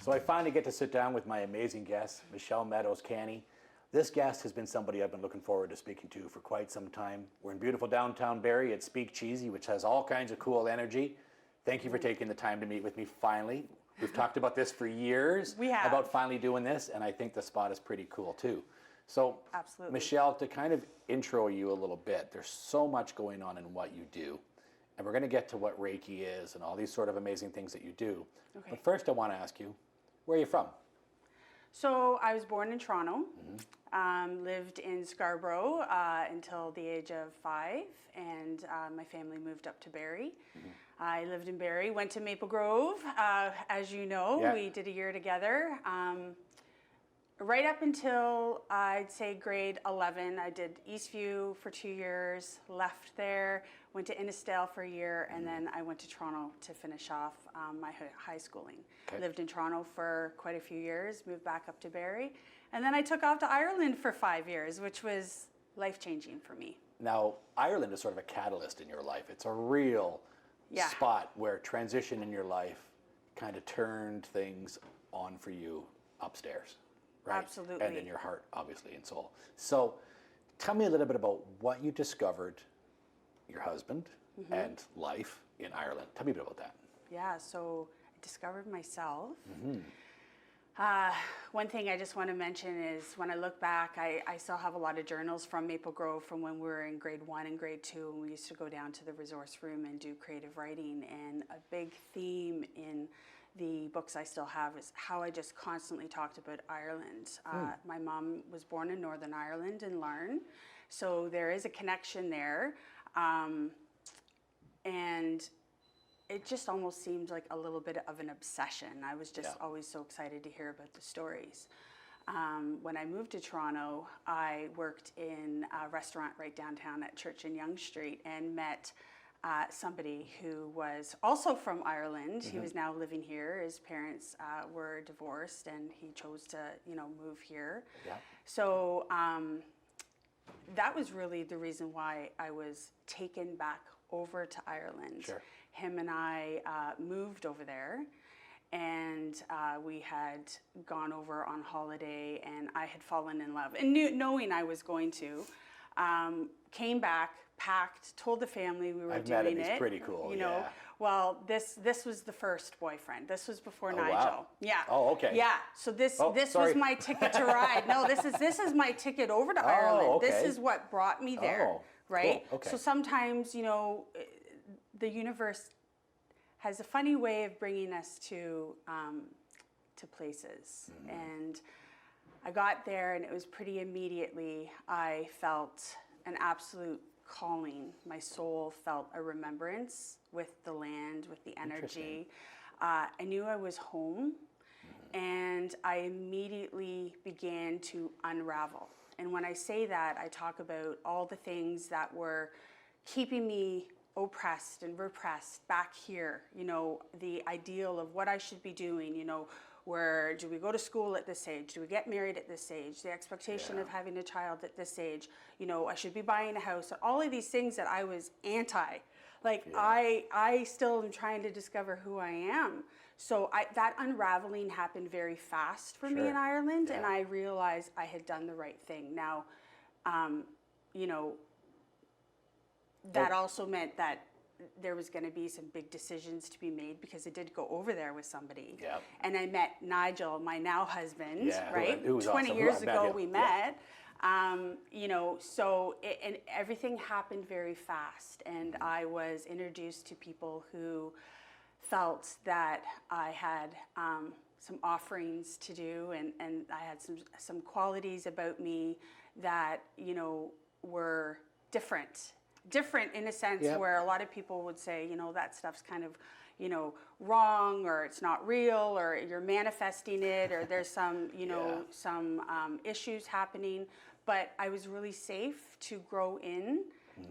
So I finally get to sit down with my amazing guest, Meadows Canney. This guest has been somebody I've been looking forward to speaking to for quite some time. We're in beautiful downtown Barrie at Speak Cheesy, which has all kinds of cool energy. Thank you for taking the time to meet with me finally. We've talked about this for years. We have. About finally doing this, and I think the spot is pretty cool too. So, Absolutely. Michelle, to kind of intro you a little bit, there's so much going on in what you do. And we're going to get to what Reiki is and all these sort of amazing things that you do. Okay. But first, I want to ask you, where are you from? So I was born in Toronto, lived in Scarborough until the age of 5, and my family moved up to Barrie. I lived in Barrie, went to Maple Grove. As you know, we did a year together. Right up until, I'd say, grade 11, I did Eastview for 2 years, left there, went to Innisdale for a year, and then I went to Toronto to finish off my high schooling. Okay. Lived in Toronto for quite a few years, moved back up to Barrie, and then I took off to Ireland for 5 years, which was life-changing for me. Now, Ireland is sort of a catalyst in your life. It's a real spot where transition in your life kind of turned things on for you upstairs. Right? Absolutely. And in your heart, obviously, and soul. So tell me a little bit about what you discovered, your husband, and life in Ireland. Tell me a bit about that. Yeah, so I discovered myself. One thing I just want to mention is when I look back, I still have a lot of journals from Maple Grove from when we were in grade 1 and grade 2, and we used to go down to the resource room and do creative writing. And a big theme in the books I still have is how I just constantly talked about Ireland. My mom was born in Northern Ireland in Larne, so there is a connection there. And it just almost seemed like a little bit of an obsession. I was just always so excited to hear about the stories. When I moved to Toronto, I worked in a restaurant right downtown at Church and Yonge Street and met somebody who was also from Ireland. He was now living here. His parents were divorced, and he chose to, move here. Yeah. So that was really the reason why I was taken back over to Ireland. Sure. Him and I moved over there, and we had gone over on holiday, and I had fallen in love. And knowing I was going to, came back, packed, told the family we were I've doing met him. it. He's pretty cool. Well, this was the first boyfriend. This was before Nigel. Wow. Yeah. Oh, okay. Yeah. So this was my ticket to ride. No, this is my ticket over to Ireland. Okay. This is what brought me there. Oh, right? cool. Okay. So sometimes, the universe has a funny way of bringing us to places. And I got there, and it was pretty immediately I felt an absolute calling. My soul felt a remembrance with the land, with the energy. I knew I was home, and I immediately began to unravel. And when I say that, I talk about all the things that were keeping me oppressed and repressed back here, the ideal of what I should be doing, where do we go to school at this age? Do we get married at this age? The expectation of having a child at this age, I should be buying a house. All of these things that I was anti. I still am trying to discover who I am. So that unraveling happened very fast for me in Ireland, and I realized I had done the right thing. Now, that also meant that there was going to be some big decisions to be made, because I did go over there with somebody. Yeah. And I met Nigel, my now husband, right? Who was 20 awesome. years ago we met. So and everything happened very fast. And I was introduced to people who felt that I had some offerings to do, and I had some qualities about me that, were different in a sense where a lot of people would say, that stuff's kind of, wrong, or it's not real, or you're manifesting it, or there's some, some issues happening. But I was really safe to grow in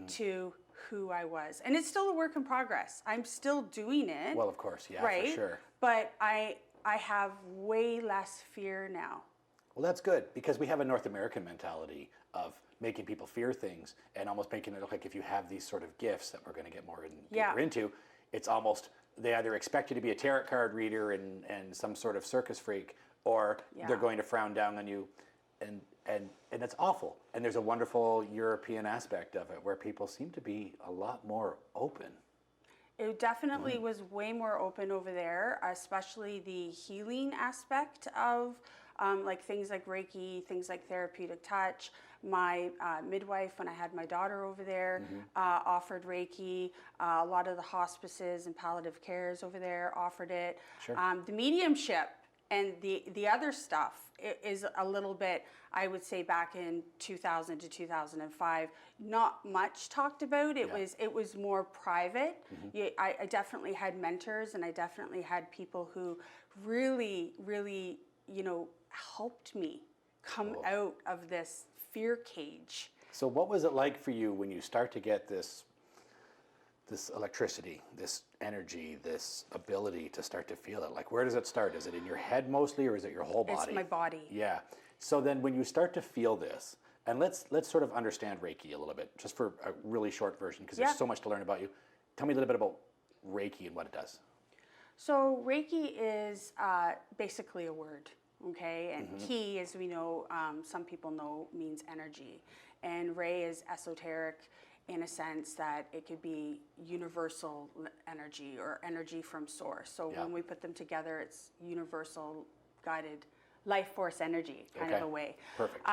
to who I was. And it's still a work in progress. I'm still doing it. Well, of course, right? For sure. But I have way less fear now. Well, that's good, because we have a North American mentality of making people fear things and almost making it look like if you have these sort of gifts that we're going to get more deeper into, it's almost, they either expect you to be a tarot card reader and some sort of circus freak, or they're going to frown down on you. And it's awful. And there's a wonderful European aspect of it where people seem to be a lot more open. It definitely was way more open over there, especially the healing aspect of like things like Reiki, things like therapeutic touch. My midwife, when I had my daughter over there, offered Reiki. A lot of the hospices and palliative cares over there offered it. Sure. The mediumship and the other stuff is a little bit, I would say, back in 2000 to 2005, not much talked about. It was more private. I definitely had mentors, and I definitely had people who really, really, helped me come out of this fear cage. So what was it like for you when you start to get this electricity, this energy, this ability to start to feel it? Like, where does it start? Is it in your head mostly, or is it your whole body? It's my body. Yeah. So then when you start to feel this, and let's sort of understand Reiki a little bit, just for a really short version, because there's so much to learn about you. Tell me a little bit about Reiki and what it does. So Reiki is basically a word, okay? And Ki, as we know, some people know, means energy. And Rei is esoteric in a sense that it could be universal energy or energy from source. So when we put them together, it's universal guided life force energy kind of a way. Perfect.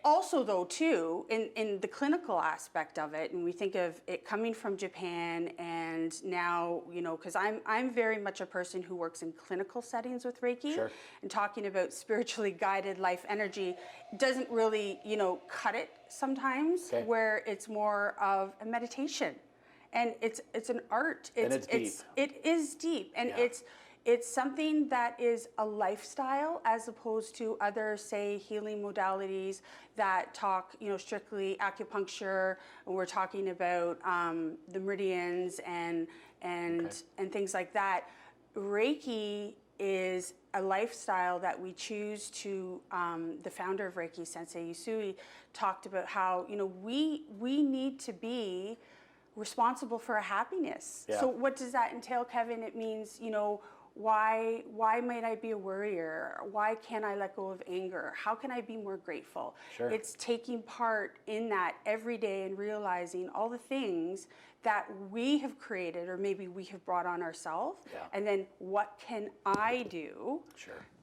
Also, though, too, in the clinical aspect of it, and we think of it coming from Japan, and now, because I'm very much a person who works in clinical settings with Reiki, and talking about spiritually guided life energy doesn't really, cut it sometimes, where it's more of a meditation, and it's an art. It's deep. It is deep, and it's something that is a lifestyle as opposed to other, say, healing modalities that talk, strictly acupuncture. And we're talking about the meridians and things like that. Reiki is a lifestyle that we choose to. The founder of Reiki, Sensei Usui, talked about how we need to be responsible for our happiness. So what does that entail, Kevin? It means why might I be a worrier? Why can't I let go of anger? How can I be more grateful? It's taking part in that every day and realizing all the things that we have created or maybe we have brought on ourselves. And then what can I do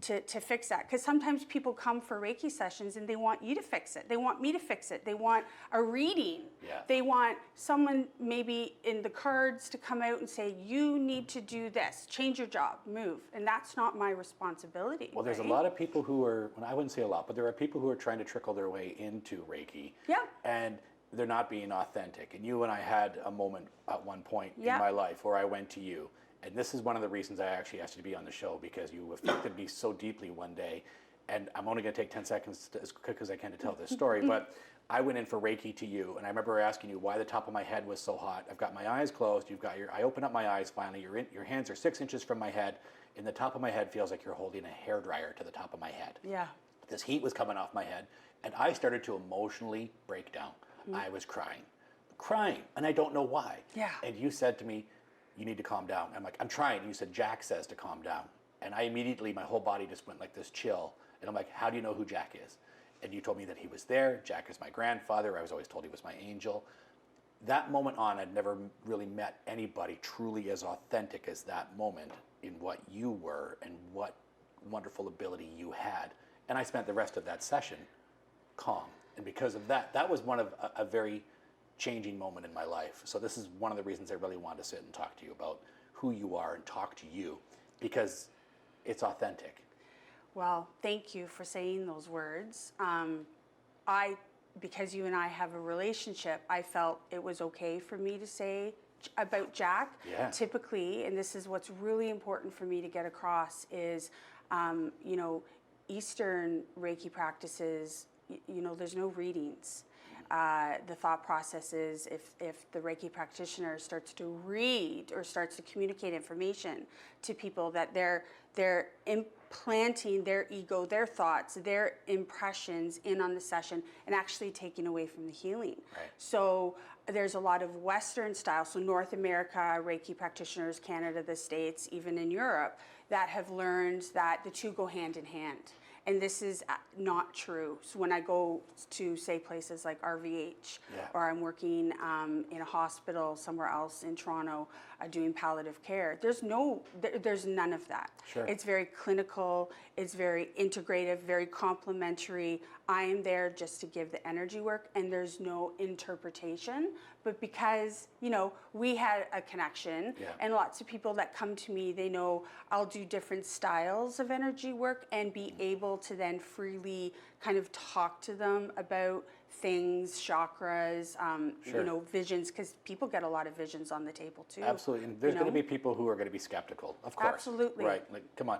to fix that? Because sometimes people come for Reiki sessions and they want you to fix it. They want me to fix it. They want a reading. They want someone maybe in the cards to come out and say, you need to do this, change your job, move. And that's not my responsibility. Well, there's a lot of people who are, well, I wouldn't say a lot, but there are people who are trying to trickle their way into Reiki. And they're not being authentic. And you and I had a moment at one point in my life where I went to you. And this is one of the reasons I actually asked you to be on the show, because you affected me so deeply one day. And I'm only going to take 10 seconds as quick as I can to tell this story. But I went in for Reiki to you, and I remember asking you why the top of my head was so hot. I've got my eyes closed. I open up my eyes finally. Your hands are 6 inches from my head, and the top of my head feels like you're holding a hairdryer to the top of my head. This heat was coming off my head, and I started to emotionally break down. I was crying, and I don't know why. And you said to me, you need to calm down. I'm like, I'm trying. You said, Jack says to calm down. And I immediately, my whole body just went like this chill. And I'm like, how do you know who Jack is? And you told me that he was there. Jack is my grandfather. I was always told he was my angel. That moment on, I'd never really met anybody truly as authentic as that moment in what you were and what wonderful ability you had. And I spent the rest of that session calm. And because of that, that was one of a very changing moment in my life. So this is one of the reasons I really wanted to sit and talk to you about who you are and talk to you, because it's authentic. Well, thank you for saying those words. Because you and I have a relationship, I felt it was okay for me to say about Jack. Typically, and this is what's really important for me to get across, is, Eastern Reiki practices, there's no readings. The thought process is if the Reiki practitioner starts to read or starts to communicate information to people, that they're implanting their ego, their thoughts, their impressions in on the session and actually taking away from the healing. So there's a lot of Western style, so North America, Reiki practitioners, Canada, the States, even in Europe, that have learned that the two go hand in hand. And this is not true. So when I go to, say, places like RVH, or I'm working in a hospital somewhere else in Toronto doing palliative care, there's none of that. Sure. It's very clinical, it's very integrative, very complementary. I am there just to give the energy work, and there's no interpretation. But because, you know, we had a connection, and lots of people that come to me, they know I'll do different styles of energy work and be able to then freely kind of talk to them about things, chakras, you know, visions, because people get a lot of visions on the table too. Absolutely, and there's going to be people who are going to be skeptical, of course. Absolutely. Right, like, come on.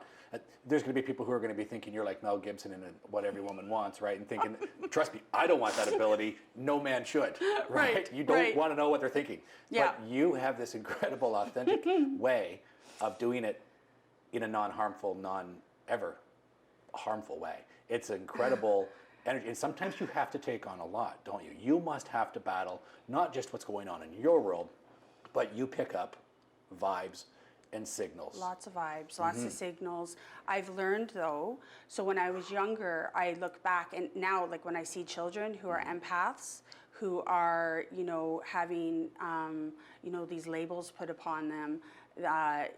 There's going to be people who are going to be thinking you're like Mel Gibson in What Every Woman Wants, right? And thinking, trust me, I don't want that ability. No man should, right? You don't want to know what they're thinking. Yeah. But you have this incredible, authentic way of doing it in a non-harmful, non-ever harmful way. It's incredible energy. And sometimes you have to take on a lot, don't you? You must have to battle not just what's going on in your world, but you pick up vibes and signals. Lots of vibes, lots of signals. I've learned though, so when I was younger, I look back, and now like when I see children who are empaths, who are, you know, having, you know, these labels put upon them,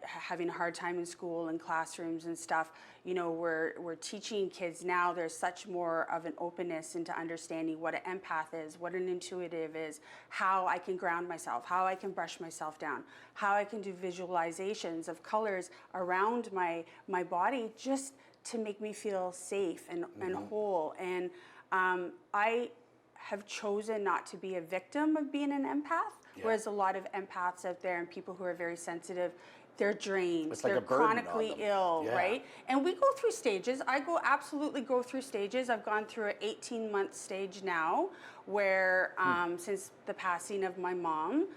having a hard time in school and classrooms and stuff, you know, we're teaching kids now. There's such more of an openness into understanding what an empath is, what an intuitive is, how I can ground myself, how I can brush myself down, how I can do visualizations of colors around my body just to make me feel safe and whole. And I have chosen not to be a victim of being an empath, whereas a lot of empaths out there and people who are very sensitive, they're drained, it's like they're a burden on chronically them. ill, right? And we go through stages. I absolutely go through stages. I've gone through an 18-month stage now where since the passing of my mom,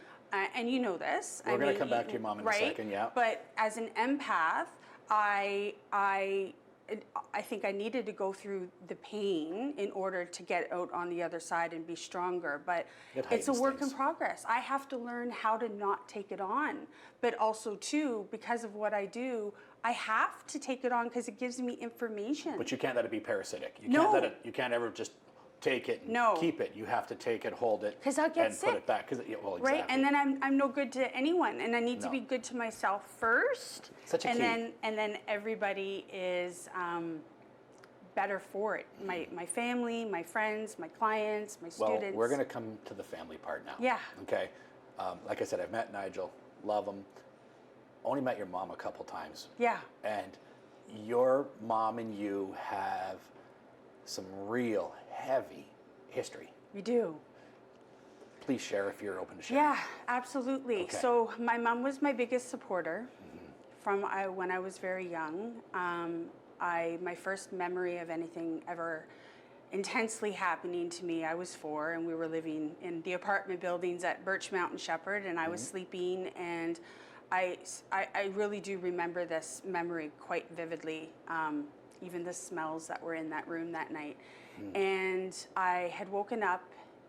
and you know this. We're going to come back to your mom in a second, yeah. But as an empath, I think I needed to go through the pain in order to get out on the other side and be stronger. But it's a work in progress. I have to learn how to not take it on. But also, too, because of what I do, I have to take it on because it gives me information. But you can't let it be parasitic. You No. can't let it. You can't ever just take it and keep it. You have to take it, hold it, 'Cause I'll get and sick. put it back. Well, exactly. Right, and then I'm no good to anyone, and I need to be good to myself first. Such a and key. then everybody is better for it. My family, my friends, my clients, my students. Well, we're going to come to the family part now. Yeah. Okay. Like I said, I've met Nigel, love him. Only met your mom a couple times. Yeah. And your mom and you have some real heavy history. We do. Please share if you're open to sharing. Yeah, absolutely. Okay. So my mom was my biggest supporter from when I was very young. My first memory of anything ever intensely happening to me, I was 4, and we were living in the apartment buildings at Birchmount and Shepherd, and I was sleeping, and I really do remember this memory quite vividly, even the smells that were in that room that night. And I had woken up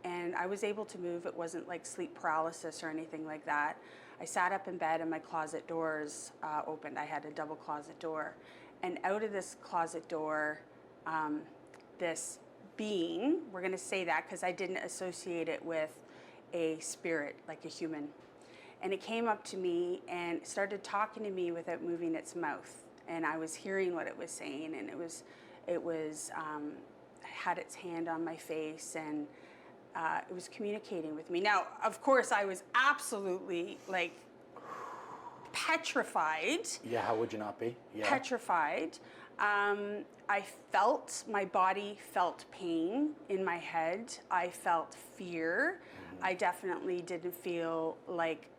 and I was able to move. It wasn't like sleep paralysis or anything like that. I sat up in bed and my closet doors opened. I had a double closet door. And out of this closet door, this being, we're going to say that because I didn't associate it with a spirit, like a human. And it came up to me and started talking to me without moving its mouth. And I was hearing what it was saying, and it was had its hand on my face, and it was communicating with me. Now, of course, I was absolutely like petrified. Yeah, how would you not be? Yeah. Petrified. I felt, my body felt pain in my head. I felt fear. I definitely didn't feel like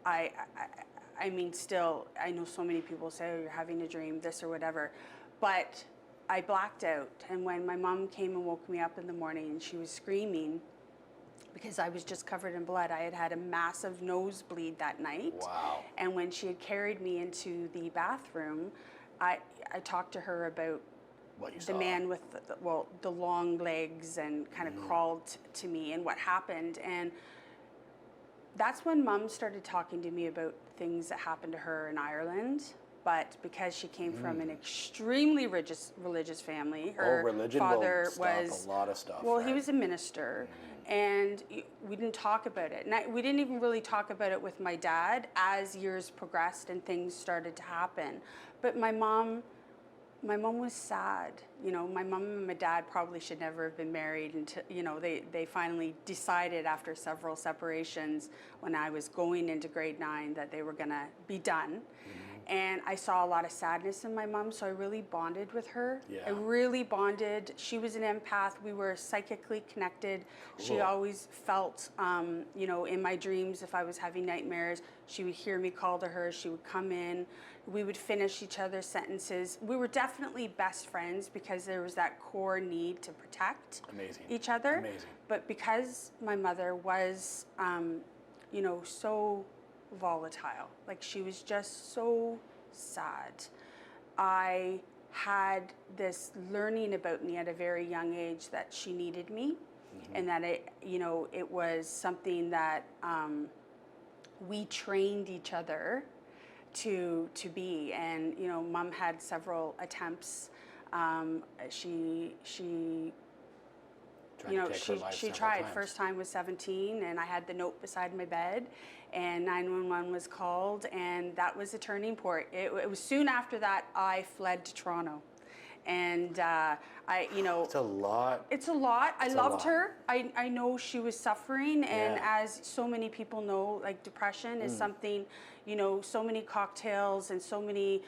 I mean, still, I know so many people say, oh, you're having a dream, this or whatever, but I blacked out. And when my mom came and woke me up in the morning and she was screaming because I was just covered in blood, I had had a massive nosebleed that night. Wow. And when she had carried me into the bathroom, I talked to her about What you the saw. man with the long legs and kind of crawled to me and what happened. And that's when Mom started talking to me about things that happened to her in Ireland. But because she came from an extremely religious family, her religion father will stop was a lot of stuff. well, right? he was a minister, and we didn't talk about it. And we didn't even really talk about it with my dad as years progressed and things started to happen. But my mom was sad. You know, my mom and my dad probably should never have been married until, you know, they finally decided after several separations when I was going into grade 9 that they were going to be done. And I saw a lot of sadness in my mom, so I really bonded with her. Yeah. I really bonded. She was an empath. We were psychically connected. She Cool. always felt, you know, in my dreams, if I was having nightmares, she would hear me call to her. She would come in. We would finish each other's sentences. We were definitely best friends because there was that core need to protect Amazing. each other. Amazing. But because my mother was, you know, so volatile, like she was just so sad, I had this learning about me at a very young age that she needed me, and that it, you know, it was something that we trained each other to be. And you know, Mom had several attempts. She Trying you to know, take her life she several tried. times. First time was 17, and I had the note beside my bed, and 911 was called, and that was a turning point. It was soon after that I fled to Toronto, and you know, It's a lot. it's a lot. I loved lot. her. I know she was suffering, and Yeah. as so many people know, like depression is something, you know, so many cocktails and so many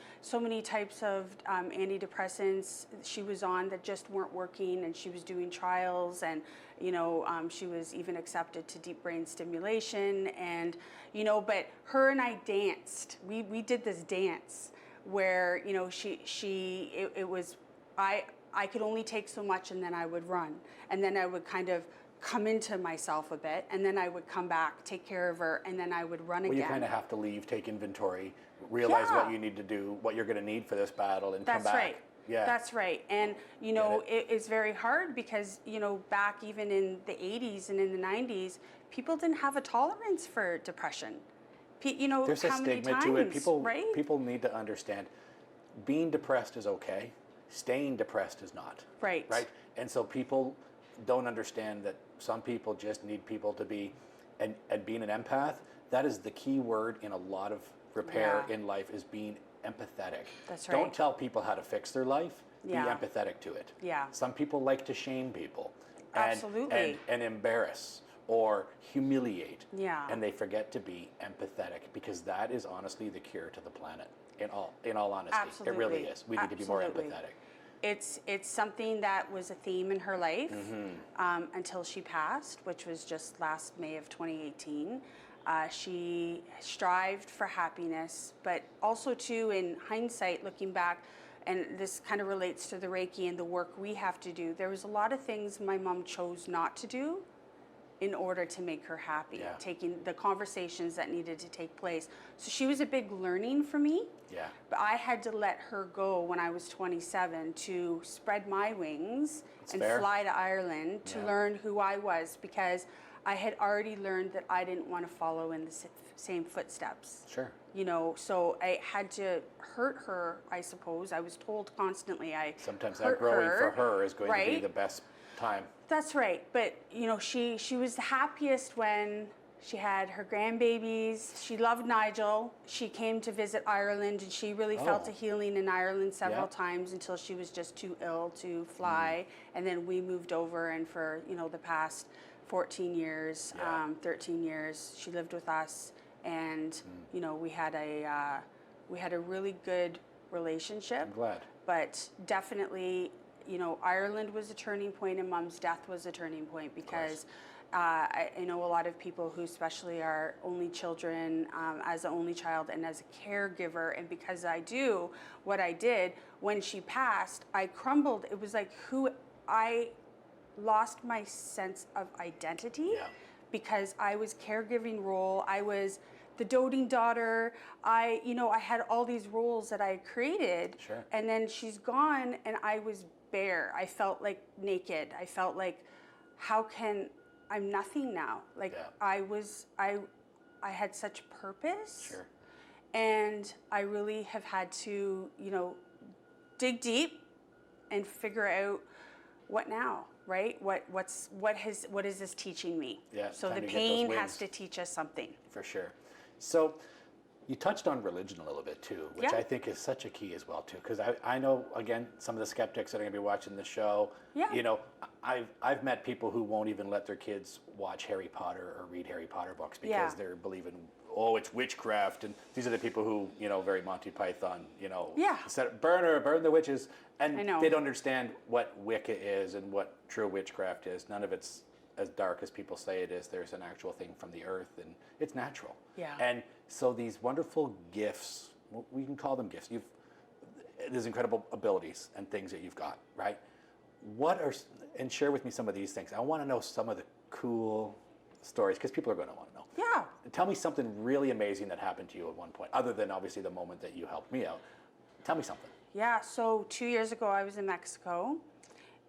types of antidepressants she was on that just weren't working, and she was doing trials, and you know, she was even accepted to deep brain stimulation, and you know, but her and I danced. We did this dance where, you know, it was I could only take so much, and then I would run, and then I would kind of come into myself a bit, and then I would come back, take care of her, and then I would run Well, again. you kind of have to leave, take inventory, realize Yeah. what you need to do, what you're going to need for this battle, and That's come back. right. Yeah. That's right. And, you know, it's very hard because, you know, back even in the 80s and in the 90s, people didn't have a tolerance for depression. You know, There's a how many stigma times, to it. People right? people need to understand being depressed is okay. Staying depressed is not. Right. Right? And so people don't understand that some people just need people to be, and being an empath, that is the key word in a lot of repair Yeah. in life, is being empathetic. That's Don't right. tell people how to fix their life. Yeah. Be empathetic to it. Yeah. Some people like to shame people. And, Absolutely. And embarrass or humiliate. Yeah. And they forget to be empathetic, because that is honestly the cure to the planet. In all honesty, Absolutely. it really is. We need to be more Absolutely. empathetic. It's something that was a theme in her life until she passed, which was just last May of 2018. She strived for happiness, but also too, in hindsight, looking back, and this kind of relates to the Reiki and the work we have to do, there was a lot of things my mom chose not to do in order to make her happy, Yeah. taking the conversations that needed to take place. So she was a big learning for me. Yeah. But I had to let her go when I was 27 to spread my wings and fair. fly to Ireland to Yeah. learn who I was, because I had already learned that I didn't want to follow in the same footsteps. Sure. You know, so I had to hurt her, I suppose. I was told constantly Sometimes hurt that growing her, for her is going to be right? the best time. That's right. But, you know, she was the happiest when she had her grandbabies. She loved Nigel. She came to visit Ireland, and she really felt Oh. a healing in Ireland several Yeah. times until she was just too ill to fly. And then we moved over, and for, you know, the past 14 years, Yeah. 13 years, she lived with us. And, you know, we had a really good relationship. I'm glad. But definitely, you know, Ireland was a turning point, and Mom's death was a turning point, because I know a lot of people who especially are only children, as an only child and as a caregiver, and because I do what I did, when she passed, I crumbled. It was like I lost my sense of identity. Yeah. Because I was caregiving role, I was the doting daughter, I had all these roles that I had created. Sure. And then she's gone, and I was bare. I felt like naked. I felt like, I'm nothing now. Like Yeah. I had such purpose. Sure. And I really have had to, dig deep and figure out what now, right? What is this teaching me? Yeah, So time the to get those pain wings. has to teach us something. For sure. So you touched on religion a little bit too, which Yeah. I think is such a key as well too, because I know, again, some of the skeptics that are going to be watching the show. Yeah. I've met people who won't even let their kids watch Harry Potter or read Harry Potter books because Yeah. they're believing, oh, it's witchcraft, and these are the people who, very Monty Python, Yeah. said burn the witches, and I know. they don't understand what Wicca is and what true witchcraft is. None of it's as dark as people say it is. There's an actual thing from the earth, and it's natural. Yeah. And so these wonderful gifts, we can call them gifts. There's incredible abilities and things that you've got, right? And share with me some of these things. I want to know some of the cool stories because people are going to want to know. Yeah. Tell me something really amazing that happened to you at one point, other than obviously the moment that you helped me out. Tell me something. Yeah. So 2 years ago, I was in Mexico.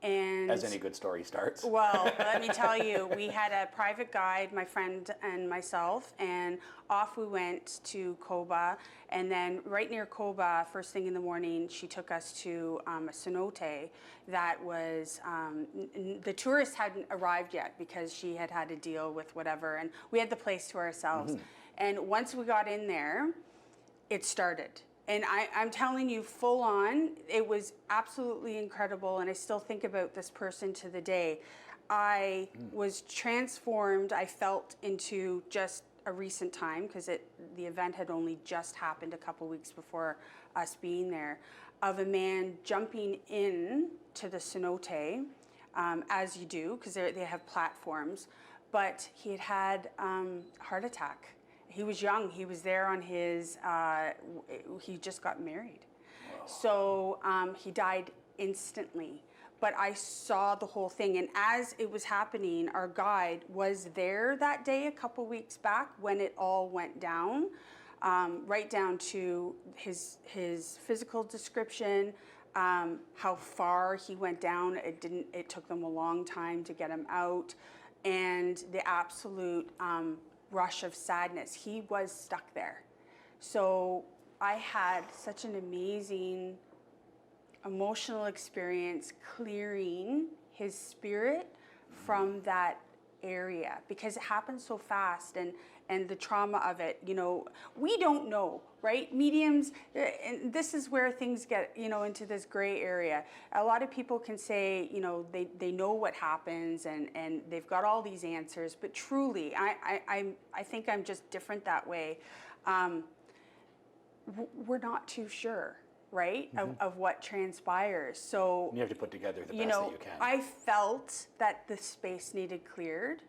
And As any good story starts. well, let me tell you, we had a private guide, my friend and myself, and off we went to Coba. And then right near Coba, first thing in the morning, she took us to a cenote that was, the tourists hadn't arrived yet because she had to deal with whatever. And we had the place to ourselves. And once we got in there, it started. And I'm telling you, full on, it was absolutely incredible. And I still think about this person to the day. I was transformed, I felt, into just a recent time, because the event had only just happened a couple weeks before us being there, of a man jumping in to the cenote, as you do, because they have platforms. But he had a heart attack. He was young. He was there on his, he just got married. Wow. So he died instantly. But I saw the whole thing. And as it was happening, our guide was there that day a couple weeks back when it all went down, right down to his physical description, how far he went down. It took them a long time to get him out. And the absolute rush of sadness. He was stuck there. So I had such an amazing emotional experience clearing his spirit from that area, because it happens so fast, and the trauma of it, we don't know, right? Mediums, and this is where things get, into this gray area. A lot of people can say, they know what happens and they've got all these answers, but truly, I think I'm just different that way. We're not too sure, right, of what transpires. So you have to put together the best that you can. I felt that the space needed cleared.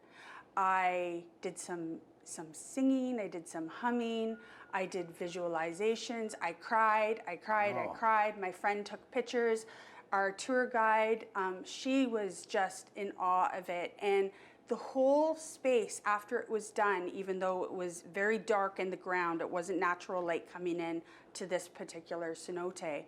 I did some singing, I did some humming, I did visualizations, I cried. My friend took pictures. Our tour guide, she was just in awe of it. And the whole space after it was done, even though it was very dark in the ground, it wasn't natural light coming in to this particular cenote,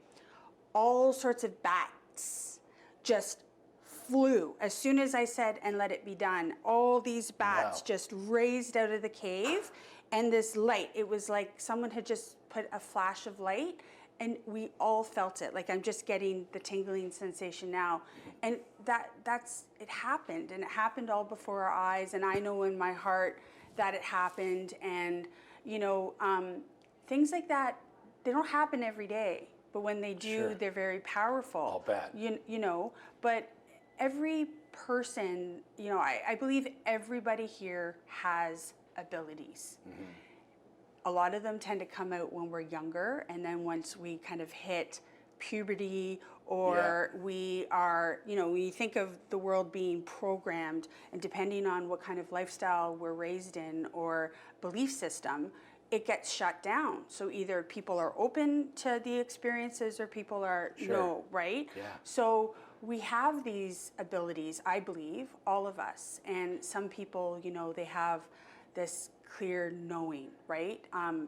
all sorts of bats just flew. As soon as I said, and let it be done, all these bats just raised out of the cave, and this light, it was like someone had just put a flash of light, and we all felt it. Like, I'm just getting the tingling sensation now. And it happened, and it happened all before our eyes, and I know in my heart that it happened. And, things like that, they don't happen every day, but when they do, they're very powerful. I'll bet. But every person, I believe everybody here has abilities. A lot of them tend to come out when we're younger, and then once we kind of hit puberty, or we are, when you think of the world being programmed, and depending on what kind of lifestyle we're raised in or belief system, it gets shut down. So either people are open to the experiences or people are no, right? Yeah. So we have these abilities, I believe, all of us. And some people, they have this clear knowing, right? I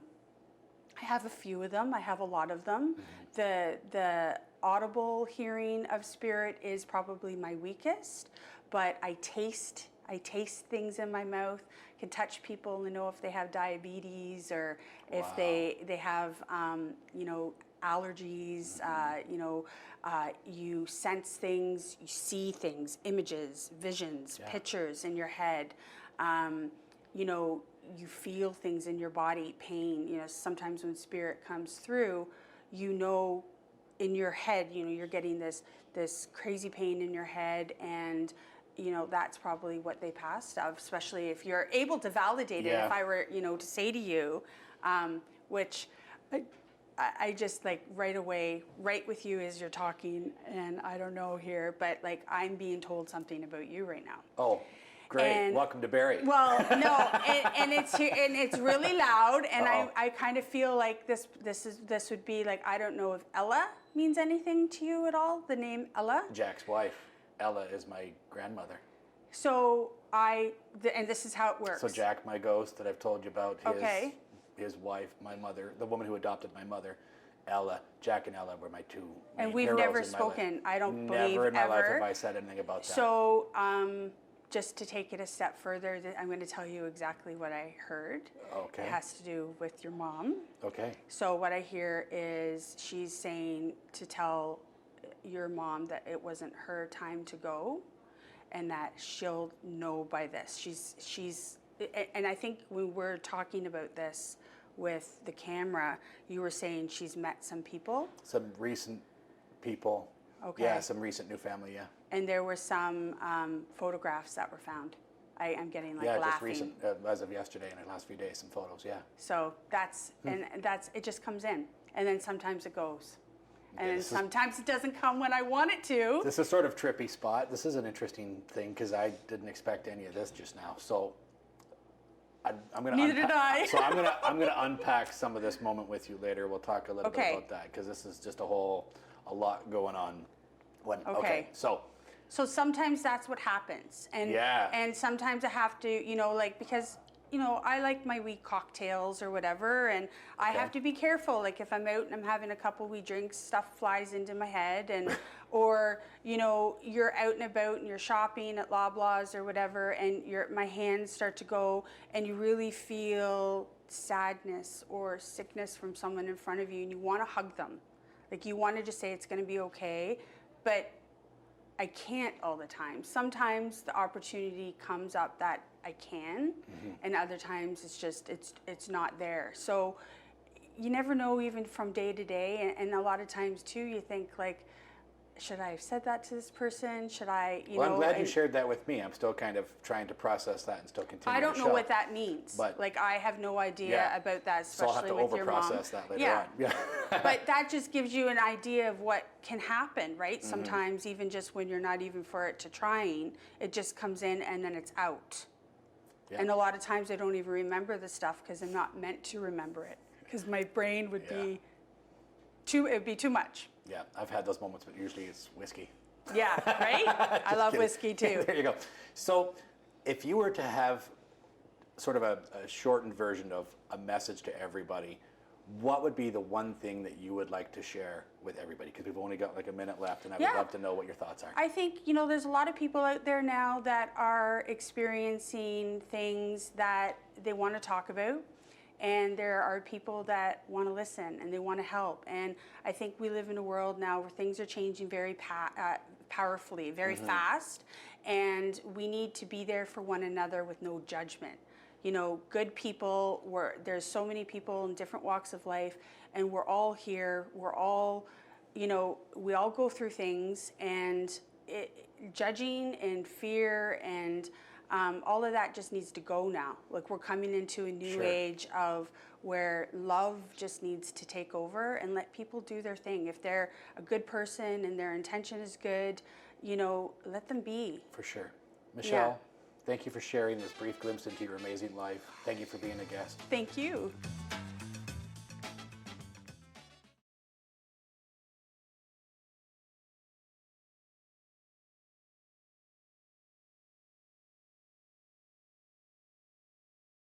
have a few of them. I have a lot of them. The audible hearing of spirit is probably my weakest, but I taste I taste things in my mouth, can touch people and know if they have diabetes or if they have, you know, allergies, you know, you sense things, you see things, images, visions, pictures in your head. You know, you feel things in your body, pain. You know, sometimes when spirit comes through, you know, in your head, you know, you're getting this crazy pain in your head, and you know, that's probably what they passed of, especially if you're able to validate it. If I were, you know, to say to you, which I just like right away, right with you as you're talking, and I don't know here, but like I'm being told something about you right now. Oh, great. And, welcome to Barrie. Well, no, and it's really loud, and I kind of feel like this would be like, I don't know if Ella means anything to you at all, the name Ella? Jack's wife. Ella is my grandmother. So and this is how it works. So Jack, my ghost that I've told you about, his wife, my mother, the woman who adopted my mother, Ella, Jack and Ella were my two main and we've heroes never in my spoken. life. I don't believe Never in my life ever. have I said anything about that. So just to take it a step further, I'm going to tell you exactly what I heard. Okay. It has to do with your mom. Okay. So what I hear is she's saying to tell your mom that it wasn't her time to go, and that she'll know by this. She's, and I think when we're talking about this with the camera, you were saying she's met some people. Some recent people. Okay. Yeah, some recent new family, yeah. And there were some photographs that were found. I'm getting like yeah, laughing. just recent, as of yesterday in the last few days, some photos, yeah. So that's, and that's, it just comes in. And then sometimes it goes. And then sometimes it doesn't come when I want it to. This is sort of trippy spot. This is an interesting thing because I didn't expect any of this just now. So I'm gonna Neither did I. So I'm gonna unpack some of this moment with you later. We'll talk a little bit about that because this is just a lot going on. Okay. So sometimes that's what happens, and sometimes I have to, you know, like, because you know, I like my wee cocktails or whatever, and I have to be careful. Like if I'm out and I'm having a couple wee drinks, stuff flies into my head, and or you know, you're out and about and you're shopping at Loblaws or whatever, and my hands start to go, and you really feel sadness or sickness from someone in front of you, and you want to hug them, like you want to just say it's going to be okay, but I can't all the time. Sometimes the opportunity comes up that I can, and other times it's just, it's not there. So you never know, even from day to day, and a lot of times too, you think like, should I have said that to this person? Should I, you know? I'm glad you shared that with me. I'm still kind of trying to process that and still continue. I don't know what that means. But like I have no idea about that, so especially I'll have with to your mom. overprocess that later on. Yeah. But that just gives you an idea of what can happen, right? Sometimes even just when you're not even for it to trying, it just comes in and then it's out. Yeah. And a lot of times I don't even remember the stuff because I'm not meant to remember it, because my brain would be it'd be too much. Yeah, I've had those moments, but usually it's whiskey. Yeah, right? I love whiskey too. There you go. So if you were to have sort of a shortened version of a message to everybody, what would be the one thing that you would like to share with everybody? Because we've only got like a minute left, and I would love to know what your thoughts are. I think, you know, there's a lot of people out there now that are experiencing things that they want to talk about. And there are people that want to listen and they want to help. And I think we live in a world now where things are changing very powerfully, very fast. And we need to be there for one another with no judgment. You know, good people, there's so many people in different walks of life, and we're all here. We're all, you know, we all go through things, and judging and fear and all of that just needs to go now. Like we're coming into a new age of where love just needs to take over and let people do their thing. If they're a good person and their intention is good, you know, let them be. For sure. Michelle, thank you for sharing this brief glimpse into your amazing life. Thank you for being a guest. Thank you.